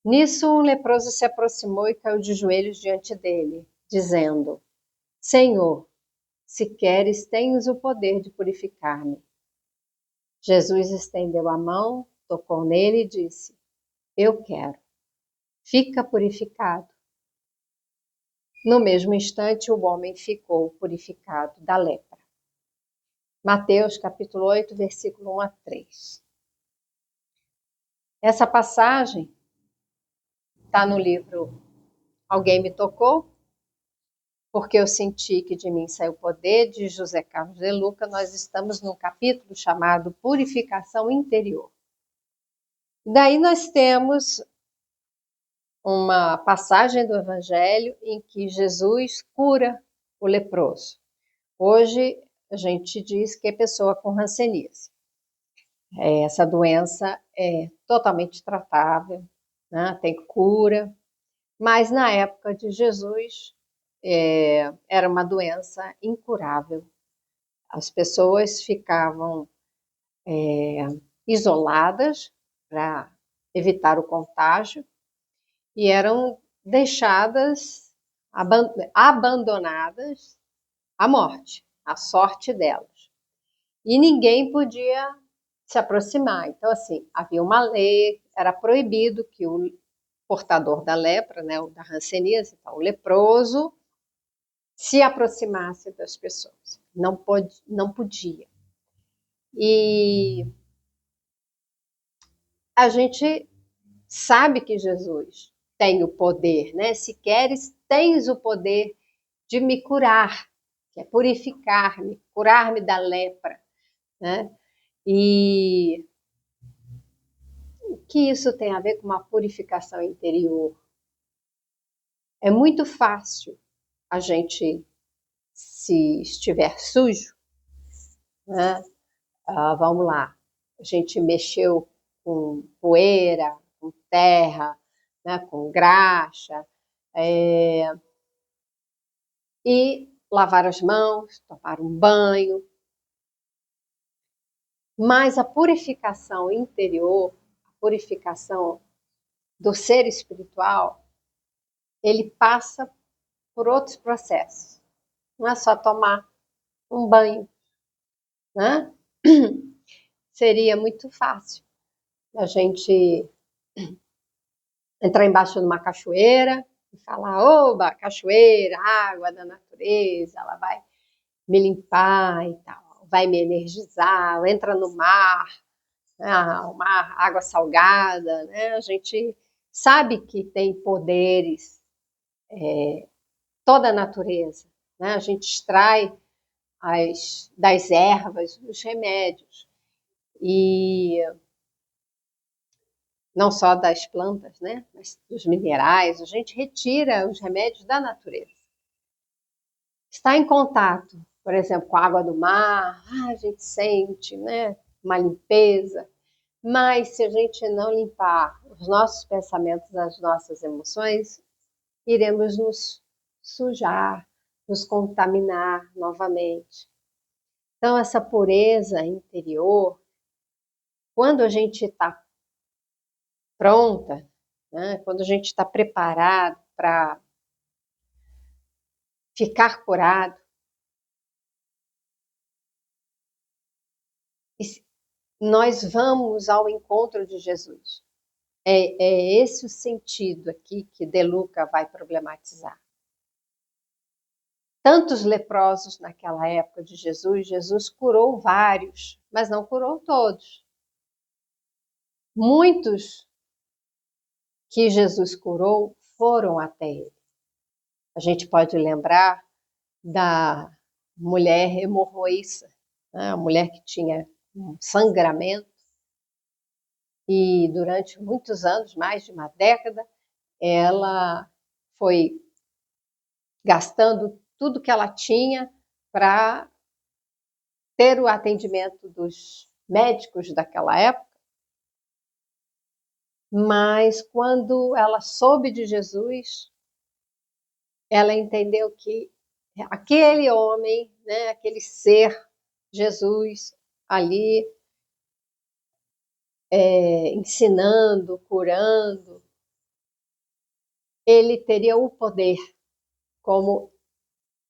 Nisso um leproso se aproximou e caiu de joelhos diante dele, dizendo: Senhor, se queres, tens o poder de purificar-me. Jesus estendeu a mão, tocou nele e disse: Eu quero. Fica purificado. No mesmo instante, o homem ficou purificado da lepra. Mateus capítulo 8, versículo 1 a 3. Essa passagem está no livro Alguém Me Tocou, porque eu senti que de mim saiu o poder, de José Carlos de Luca. Nós estamos num capítulo chamado Purificação Interior. Daí nós temos uma passagem do Evangelho em que Jesus cura o leproso. Hoje a gente diz que é pessoa com hanseníase. Essa doença é totalmente tratável, né? Tem cura, mas na época de Jesus era uma doença incurável. As pessoas ficavam isoladas para evitar o contágio e eram deixadas, abandonadas à morte, à sorte delas. E ninguém podia se aproximar. Então, assim, havia uma lei, era proibido que o portador da lepra, né, da hanseníase, então, o leproso, se aproximasse das pessoas. Não podia. E a gente sabe que Jesus tem o poder, né? Se queres, tens o poder de me curar, que é purificar-me, curar-me da lepra, né? E o que isso tem a ver com uma purificação interior? É muito fácil a gente, se estiver sujo, né? Vamos lá, a gente mexeu com poeira, com terra, né? Com graxa, e lavar as mãos, tomar um banho. Mas a purificação interior, a purificação do ser espiritual, ele passa por outros processos. Não é só tomar um banho, né? Seria muito fácil a gente entrar embaixo de uma cachoeira e falar: oba, cachoeira, água da natureza, ela vai me limpar e tal, vai me energizar. Entra no mar, o mar, água salgada, né? A gente sabe que tem poderes, toda a natureza, né? A gente extrai das ervas os remédios, e não só das plantas, né? Mas dos minerais, a gente retira os remédios da natureza. Está em contato, por exemplo, com a água do mar, a gente sente, né, uma limpeza, mas se a gente não limpar os nossos pensamentos, as nossas emoções, iremos nos sujar, nos contaminar novamente. Então, essa pureza interior, quando a gente está pronta, né, quando a gente está preparado para ficar curado, nós vamos ao encontro de Jesus. É esse o sentido aqui que De Luca vai problematizar. Tantos leprosos naquela época de Jesus, Jesus curou vários, mas não curou todos. Muitos que Jesus curou foram até ele. A gente pode lembrar da mulher hemorroíça, né? A mulher que tinha um sangramento, e durante muitos anos, mais de uma década, ela foi gastando tudo que ela tinha para ter o atendimento dos médicos daquela época. Mas quando ela soube de Jesus, ela entendeu que aquele homem, né, aquele ser, Jesus, ali ensinando, curando, ele teria o poder, como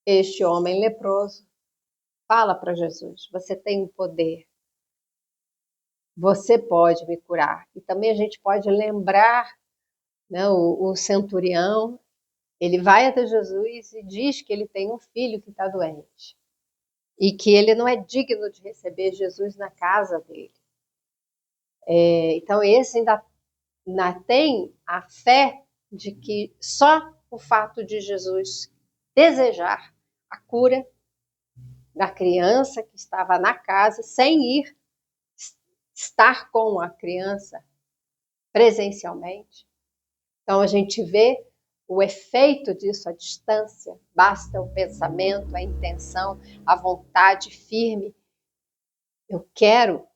este homem leproso fala para Jesus: você tem o poder, você pode me curar. E também a gente pode lembrar, né, o centurião, ele vai até Jesus e diz que ele tem um filho que está doente e que ele não é digno de receber Jesus na casa dele. Então esse ainda tem a fé de que só o fato de Jesus desejar a cura da criança que estava na casa, sem ir estar com a criança presencialmente. Então a gente vê o efeito disso à distância, basta o pensamento, a intenção, a vontade firme. Eu quero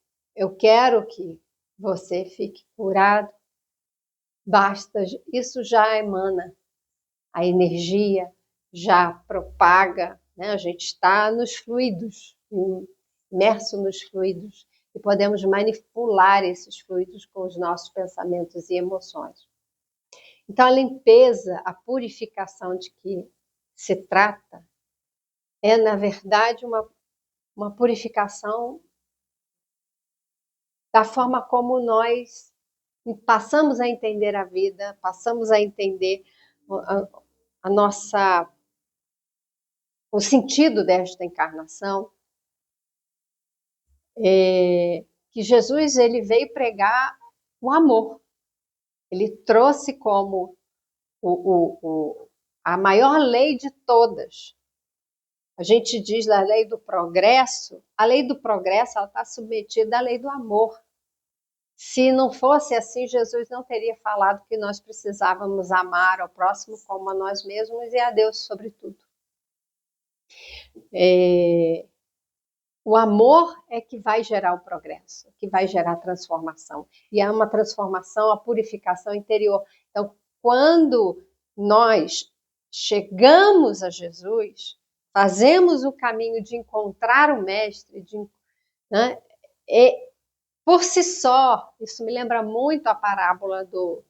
que você fique curado. Basta, isso já emana a energia, já propaga, né? A gente está nos fluidos, imerso nos fluidos, e podemos manipular esses fluidos com os nossos pensamentos e emoções. Então, a limpeza, a purificação de que se trata, é, na verdade, uma purificação da forma como nós passamos a entender a vida, passamos a entender a nossa, o sentido desta encarnação, que Jesus ele veio pregar o amor. Ele trouxe como a maior lei de todas. A gente diz da lei do progresso, a lei do progresso está submetida à lei do amor. Se não fosse assim, Jesus não teria falado que nós precisávamos amar ao próximo como a nós mesmos e a Deus sobretudo. O amor é que vai gerar o progresso, que vai gerar a transformação. E é uma transformação, a purificação interior. Então, quando nós chegamos a Jesus, fazemos o caminho de encontrar o Mestre, né, por si só, isso me lembra muito a parábola do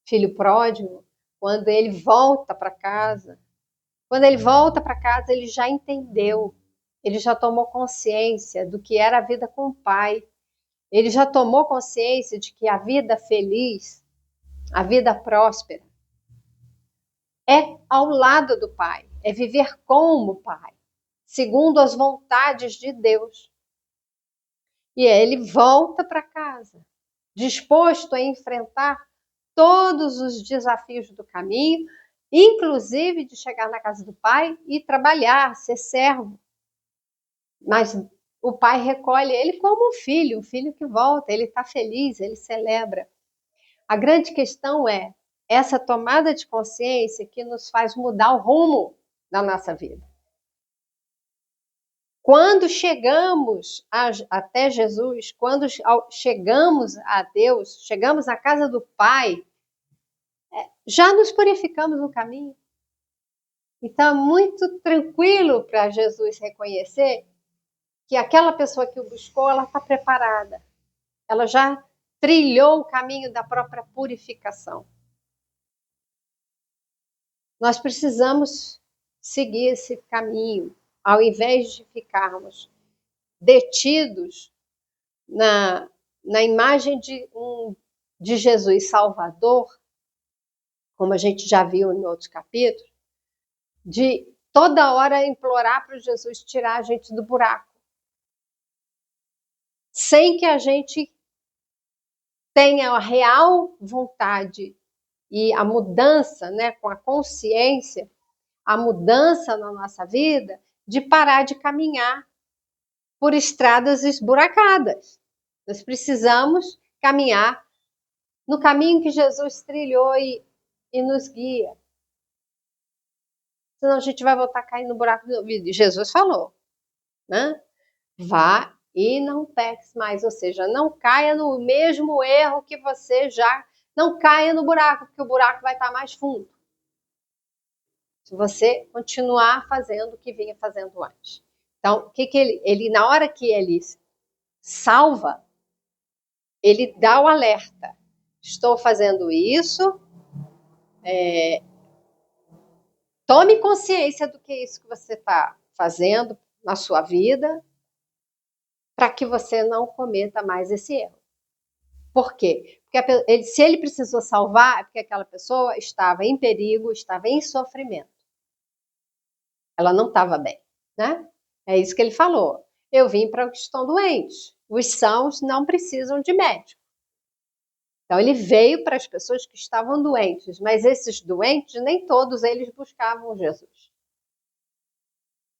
filho pródigo, quando ele volta para casa. Quando ele volta para casa, ele já entendeu, ele já tomou consciência do que era a vida com o pai. Ele já tomou consciência de que a vida feliz, a vida próspera, é ao lado do pai, é viver como o pai, segundo as vontades de Deus. E ele volta para casa, disposto a enfrentar todos os desafios do caminho, inclusive de chegar na casa do pai e trabalhar, ser servo. Mas o pai recolhe ele como um filho que volta, ele está feliz, ele celebra. A grande questão é essa tomada de consciência que nos faz mudar o rumo da nossa vida. Quando chegamos até Jesus, quando chegamos a Deus, chegamos à casa do Pai, já nos purificamos no caminho. Então é muito tranquilo para Jesus reconhecer que aquela pessoa que o buscou, ela está preparada. Ela já trilhou o caminho da própria purificação. Nós precisamos seguir esse caminho, ao invés de ficarmos detidos na imagem de Jesus Salvador, como a gente já viu em outros capítulos, de toda hora implorar para Jesus tirar a gente do buraco, sem que a gente tenha a real vontade e a mudança, né, com a consciência, a mudança na nossa vida, de parar de caminhar por estradas esburacadas. Nós precisamos caminhar no caminho que Jesus trilhou e nos guia. Senão a gente vai voltar a cair no buraco do ouvido. Jesus falou, né? Vá e não peques mais. Ou seja, não caia no mesmo erro que você já... Não caia no buraco, porque o buraco vai estar mais fundo. Se você continuar fazendo o que vinha fazendo antes. Então, o que ele na hora que ele salva, ele dá o alerta. Estou fazendo isso Tome consciência do que é isso que você está fazendo na sua vida, para que você não cometa mais esse erro. Por quê? Porque se ele precisou salvar, é porque aquela pessoa estava em perigo, estava em sofrimento. Ela não estava bem, né? É isso que ele falou. Eu vim para os que estão doentes. Os sãos não precisam de médico. Então ele veio para as pessoas que estavam doentes, mas esses doentes, nem todos eles buscavam Jesus.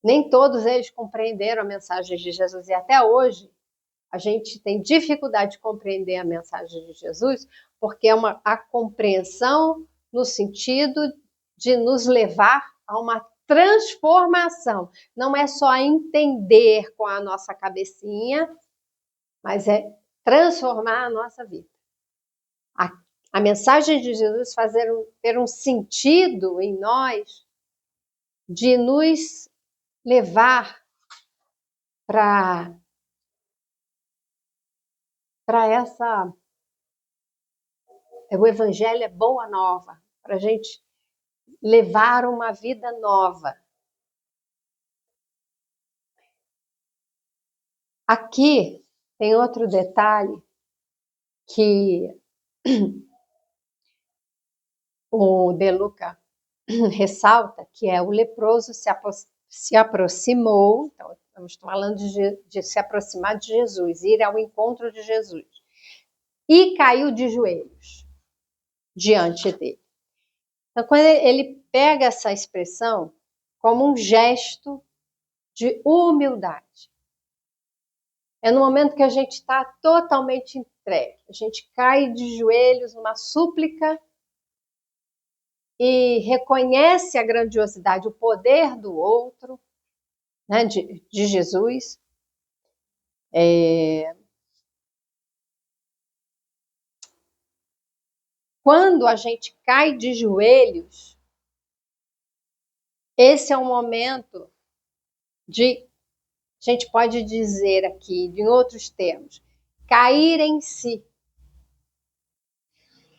Nem todos eles compreenderam a mensagem de Jesus. E até hoje, a gente tem dificuldade de compreender a mensagem de Jesus, porque é a compreensão no sentido de nos levar a uma transformação. Não é só entender com a nossa cabecinha, mas é transformar a nossa vida. A mensagem de Jesus ter um sentido em nós de nos levar para essa. O evangelho é boa nova, para a gente levar uma vida nova. Aqui tem outro detalhe que o De Luca ressalta, que é o leproso se aproximou, então estamos falando de se aproximar de Jesus, ir ao encontro de Jesus, e caiu de joelhos diante dele. Então, quando ele pega essa expressão como um gesto de humildade, é no momento que a gente está totalmente entregue, a gente cai de joelhos numa súplica e reconhece a grandiosidade, o poder do outro, né, de Jesus. Quando a gente cai de joelhos, esse é um momento de, a gente pode dizer aqui, em outros termos, cair em si.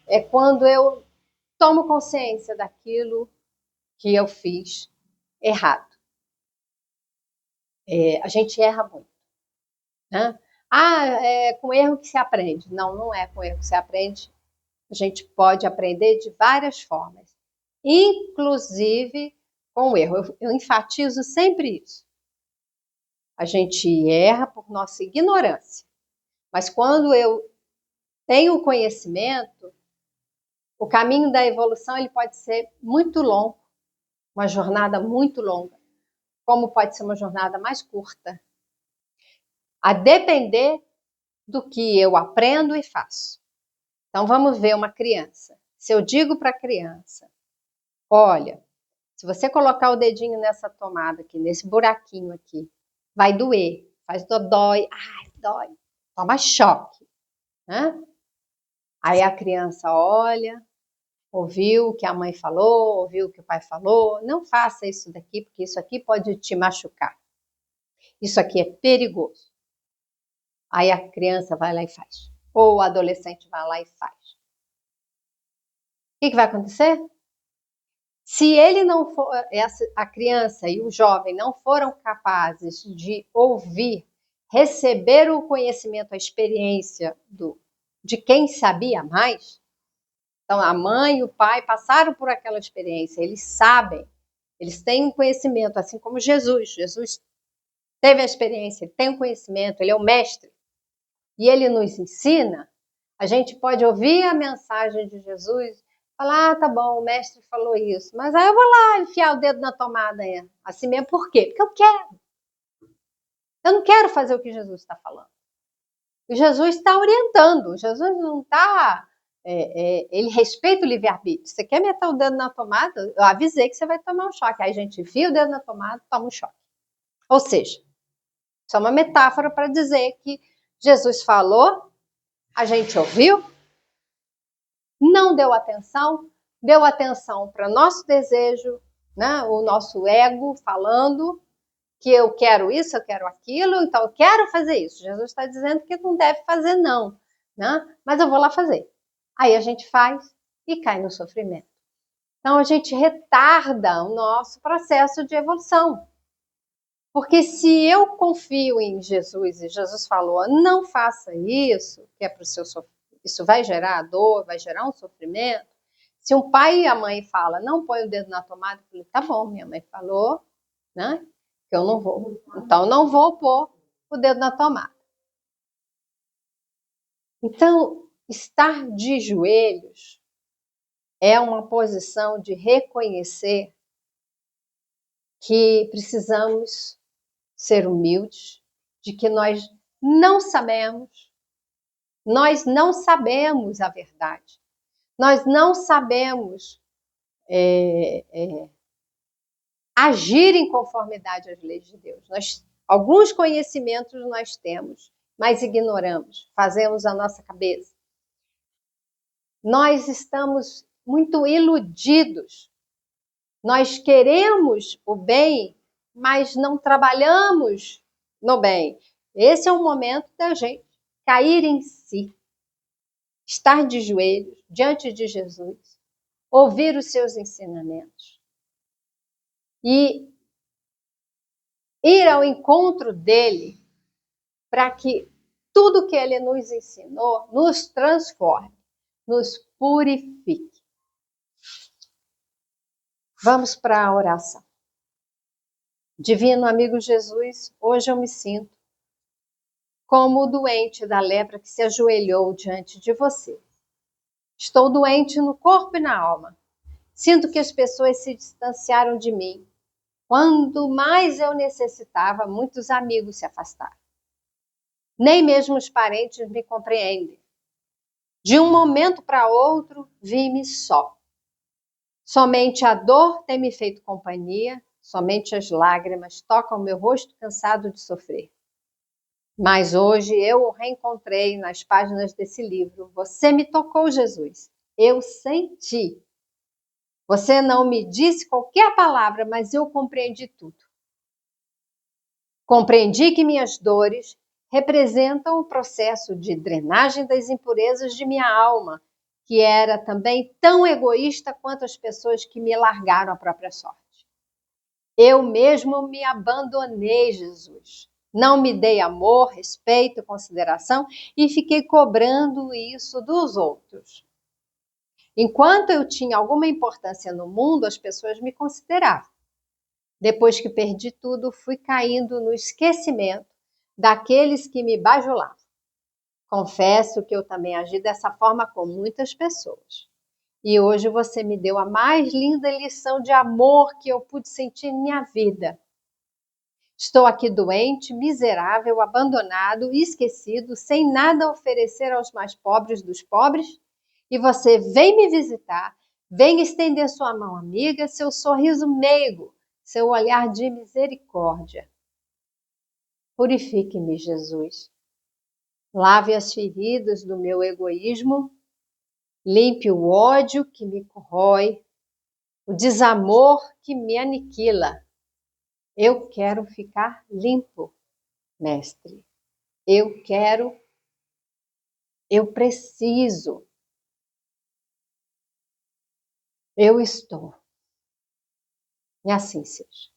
É quando eu tomo consciência daquilo que eu fiz errado. A gente erra muito, né? É com erro que se aprende. Não, não é com erro que se aprende. A gente pode aprender de várias formas, inclusive com o erro. Eu enfatizo sempre isso. A gente erra por nossa ignorância, mas quando eu tenho o conhecimento, o caminho da evolução ele pode ser muito longo, uma jornada muito longa, como pode ser uma jornada mais curta, a depender do que eu aprendo e faço. Então vamos ver uma criança. Se eu digo para a criança, olha, se você colocar o dedinho nessa tomada aqui, nesse buraquinho aqui, vai doer, faz dói, ai, dói, toma choque, né? Aí a criança olha, ouviu o que a mãe falou, ouviu o que o pai falou, não faça isso daqui, porque isso aqui pode te machucar. Isso aqui é perigoso. Aí a criança vai lá e faz. Ou o adolescente vai lá e faz. O que vai acontecer? Se ele não for, a criança e o jovem não foram capazes de ouvir, receber o conhecimento, a experiência de quem sabia mais, então a mãe e o pai passaram por aquela experiência, eles sabem, eles têm um conhecimento, assim como Jesus. Jesus teve a experiência, ele tem o conhecimento, ele é o mestre, e ele nos ensina. A gente pode ouvir a mensagem de Jesus, falar, tá bom, o mestre falou isso, mas aí eu vou lá enfiar o dedo na tomada, assim mesmo, por quê? Porque eu quero. Eu não quero fazer o que Jesus está falando. E Jesus está orientando, Jesus não está... ele respeita o livre-arbítrio. Você quer meter o dedo na tomada? Eu avisei que você vai tomar um choque. Aí a gente enfia o dedo na tomada e toma um choque. Ou seja, isso é uma metáfora para dizer que Jesus falou, a gente ouviu, não deu atenção para nosso desejo, né? O nosso ego falando que eu quero isso, eu quero aquilo, então eu quero fazer isso. Jesus está dizendo que não deve fazer não, né? Mas eu vou lá fazer. Aí a gente faz e cai no sofrimento. Então, a gente retarda o nosso processo de evolução. Porque se eu confio em Jesus e Jesus falou, não faça isso, que é para o seu sofrimento, isso vai gerar dor, vai gerar um sofrimento. Se um pai e a mãe falam, não põe o dedo na tomada, eu falei, tá bom, minha mãe falou, né, que eu não vou. Então, não vou pôr o dedo na tomada. Então, estar de joelhos é uma posição de reconhecer que precisamos ser humildes, de que nós não sabemos a verdade. Nós não sabemos agir em conformidade às leis de Deus. Alguns conhecimentos nós temos, mas ignoramos, fazemos a nossa cabeça. Nós estamos muito iludidos. Nós queremos o bem, mas não trabalhamos no bem. Esse é o momento da gente cair em si, estar de joelhos diante de Jesus, ouvir os seus ensinamentos e ir ao encontro dele para que tudo que ele nos ensinou nos transforme, nos purifique. Vamos para a oração. Divino amigo Jesus, hoje eu me sinto como o doente da lepra que se ajoelhou diante de você. Estou doente no corpo e na alma. Sinto que as pessoas se distanciaram de mim. Quando mais eu necessitava, muitos amigos se afastaram. Nem mesmo os parentes me compreendem. De um momento para outro, vi-me só. Somente a dor tem me feito companhia, somente as lágrimas tocam meu rosto cansado de sofrer. Mas hoje eu o reencontrei nas páginas desse livro. Você me tocou, Jesus. Eu senti. Você não me disse qualquer palavra, mas eu compreendi tudo. Compreendi que minhas dores representam o processo de drenagem das impurezas de minha alma, que era também tão egoísta quanto as pessoas que me largaram à própria sorte. Eu mesmo me abandonei, Jesus. Não me dei amor, respeito, consideração e fiquei cobrando isso dos outros. Enquanto eu tinha alguma importância no mundo, as pessoas me consideravam. Depois que perdi tudo, fui caindo no esquecimento daqueles que me bajulavam. Confesso que eu também agi dessa forma com muitas pessoas. E hoje você me deu a mais linda lição de amor que eu pude sentir em minha vida. Estou aqui doente, miserável, abandonado e esquecido, sem nada a oferecer aos mais pobres dos pobres, e você vem me visitar, vem estender sua mão amiga, seu sorriso meigo, seu olhar de misericórdia. Purifique-me, Jesus. Lave as feridas do meu egoísmo, limpe o ódio que me corrói, o desamor que me aniquila. Eu quero ficar limpo, mestre. Eu preciso. Eu estou. E assim seja.